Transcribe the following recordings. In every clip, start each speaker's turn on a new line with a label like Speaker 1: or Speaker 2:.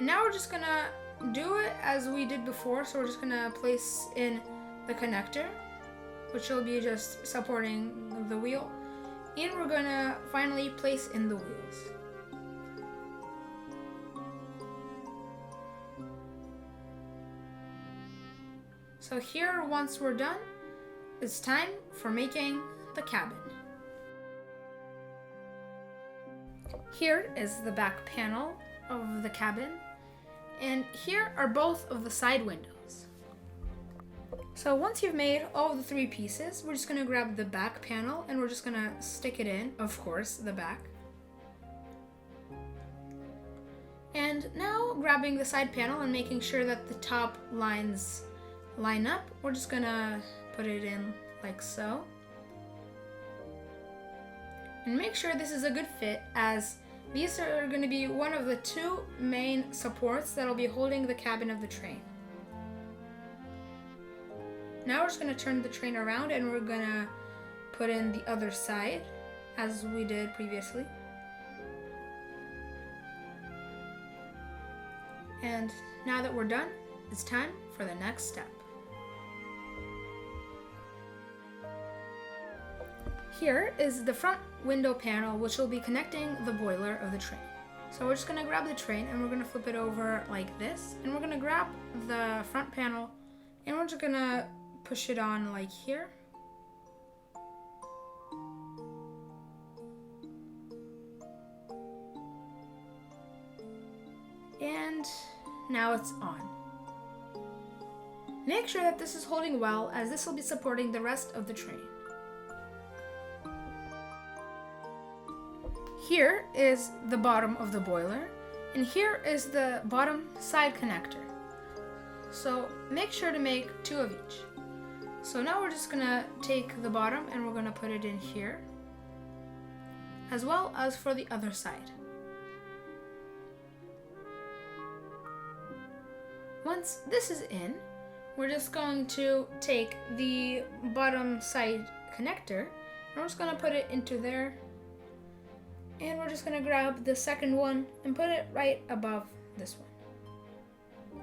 Speaker 1: Now we're just gonna do it as we did before. So we're just gonna place in the connector, which will be just supporting the wheel. And we're gonna finally place in the wheels. So here, once we're done, it's time for making the cabin. Here is the back panel of the cabin, and here are both of the side windows. So once you've made all of the 3 pieces, we're just gonna grab the back panel and we're just gonna stick it in, of course, the back. And now grabbing the side panel and making sure that the top lines line up, we're just gonna put it in like so. And make sure this is a good fit, as these are going to be one of the 2 main supports that will be holding the cabin of the train. Now we're just going to turn the train around and we're going to put in the other side as we did previously. And now that we're done, it's time for the next step. Here is the front window panel, which will be connecting the boiler of the train. So we're just gonna grab the train and we're gonna flip it over like this, and we're gonna grab the front panel and we're just gonna push it on like here. And now it's on. Make sure that this is holding well, as this will be supporting the rest of the train. Here is the bottom of the boiler, and here is the bottom side connector. So make sure to make 2 of each. So now we're just gonna take the bottom and we're gonna put it in here, as well as for the other side. Once this is in, we're just going to take the bottom side connector and we're just gonna put it into there. And we're just gonna grab the second one and put it right above this one.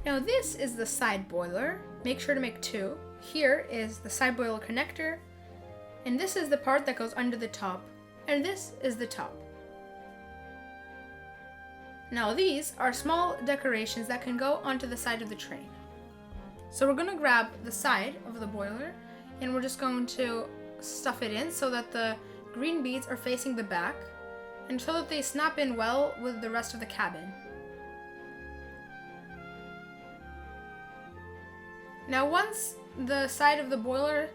Speaker 1: Now this is the side boiler. Make sure to make 2. Here is the side boiler connector, and this is the part that goes under the top, and this is the top. Now these are small decorations that can go onto the side of the train. So we're gonna grab the side of the boiler and we're just going to stuff it in so that the green beads are facing the back and so that they snap in well with the rest of the cabin. Now once the side of the boiler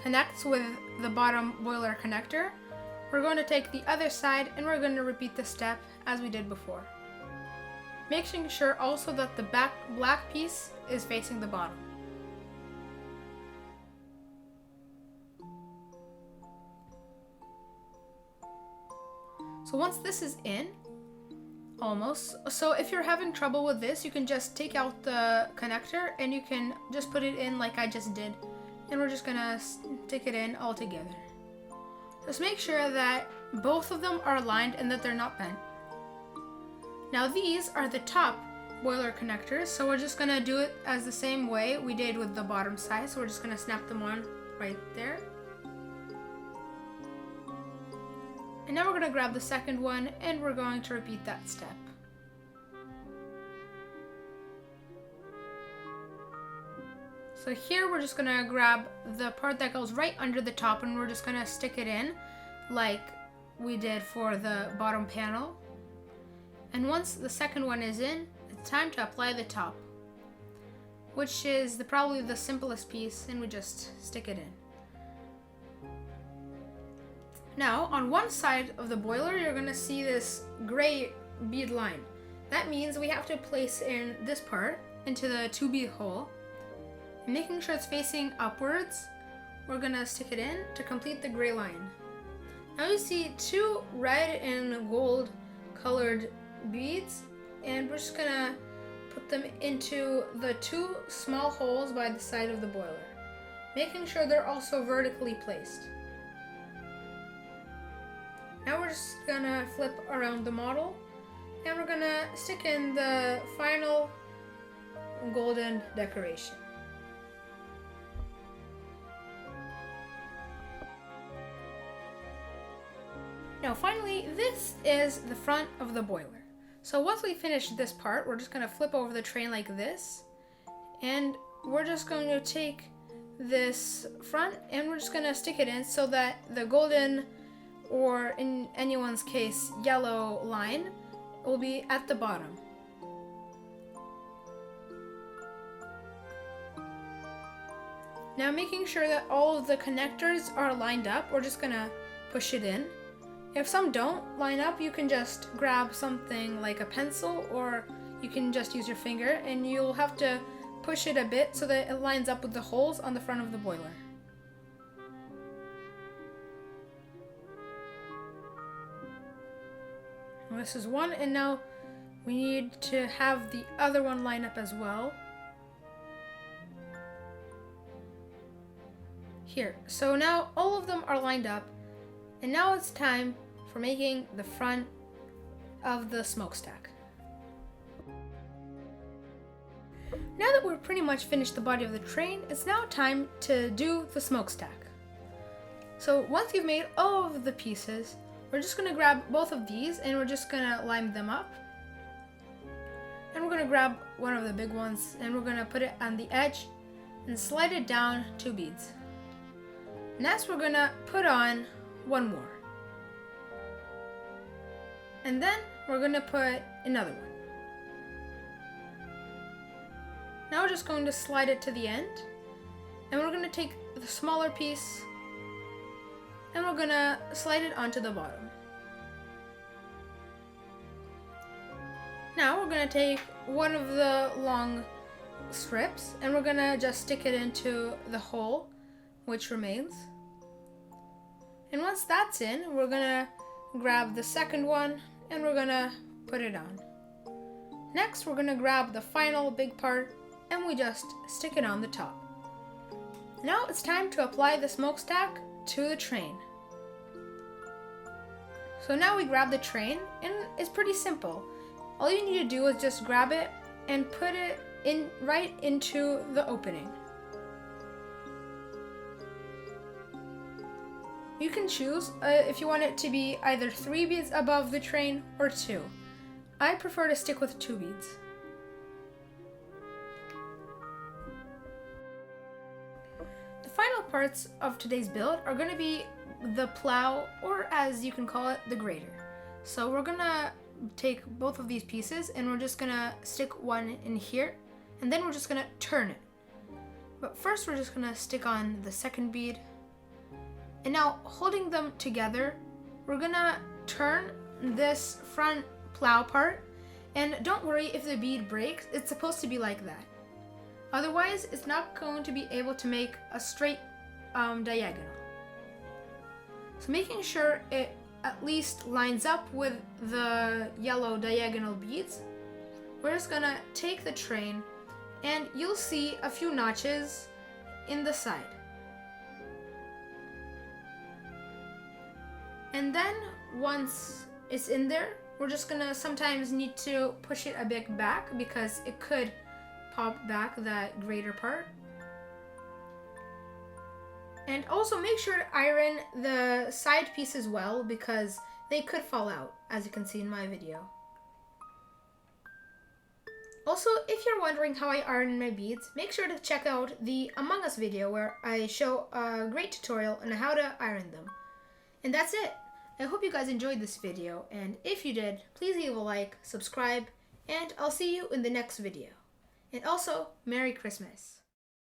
Speaker 1: connects with the bottom boiler connector, we're going to take the other side and we're going to repeat the step as we did before. Making sure also that the back black piece is facing the bottom. So once this is in, almost, so if you're having trouble with this, you can just take out the connector and you can just put it in like I just did. And we're just gonna stick it in all together. Just make sure that both of them are aligned and that they're not bent. Now these are the top boiler connectors, so we're just gonna do it as the same way we did with the bottom side. So we're just gonna snap them on right there. And now we're going to grab the second one and we're going to repeat that step. So here we're just going to grab the part that goes right under the top and we're just going to stick it in like we did for the bottom panel. And once the second one is in, it's time to apply the top, which is probably the simplest piece, and we just stick it in. Now, on one side of the boiler, you're going to see this gray bead line. That means we have to place in this part into the 2 bead hole. And making sure it's facing upwards, we're going to stick it in to complete the gray line. Now you see 2 red and gold colored beads, and we're just going to put them into the 2 small holes by the side of the boiler, making sure they're also vertically placed. Now we're just gonna flip around the model and we're gonna stick in the final golden decoration. Now finally, this is the front of the boiler. So once we finish this part, we're just gonna flip over the train like this, and we're just going to take this front and we're just gonna stick it in so that the golden, or in anyone's case, yellow line will be at the bottom. Now making sure that all of the connectors are lined up, we're just gonna push it in. If some don't line up, you can just grab something like a pencil, or you can just use your finger, and you'll have to push it a bit so that it lines up with the holes on the front of the boiler. Well, this is one, and now we need to have the other one line up as well. Here, so now all of them are lined up, and now it's time for making the front of the smokestack. Now that we're pretty much finished the body of the train, it's now time to do the smokestack. So once you've made all of the pieces, we're just going to grab both of these and we're just going to line them up. And we're going to grab one of the big ones and we're going to put it on the edge and slide it down 2 beads. Next we're going to put on one more. And then we're going to put another one. Now we're just going to slide it to the end, and we're going to take the smaller piece and we're going to slide it onto the bottom. Now we're going to take one of the long strips and we're going to just stick it into the hole which remains. And once that's in, we're going to grab the second one and we're going to put it on. Next, we're going to grab the final big part and we just stick it on the top. Now it's time to apply the smokestack to the train. So now we grab the train, and it's pretty simple. All you need to do is just grab it and put it in right into the opening. You can choose if you want it to be either 3 beads above the train or 2. I prefer to stick with 2 beads. The final parts of today's build are going to be the plow, or as you can call it, the grater. So we're going to take both of these pieces and we're just going to stick one in here, and then we're just going to turn it. But first we're just going to stick on the second bead. And now, holding them together, we're gonna turn this front plow part, and don't worry if the bead breaks, it's supposed to be like that. Otherwise, it's not going to be able to make a straight diagonal. So making sure it at least lines up with the yellow diagonal beads, we're just gonna take the train, and you'll see a few notches in the side. And then once it's in there, we're just gonna sometimes need to push it a bit back because it could pop back that grater part. And also make sure to iron the side piece as well because they could fall out, as you can see in my video. Also, if you're wondering how I iron my beads, make sure to check out the Among Us video where I show a great tutorial on how to iron them. And that's it. I hope you guys enjoyed this video, and if you did, please leave a like, subscribe, and I'll see you in the next video. And also, Merry Christmas.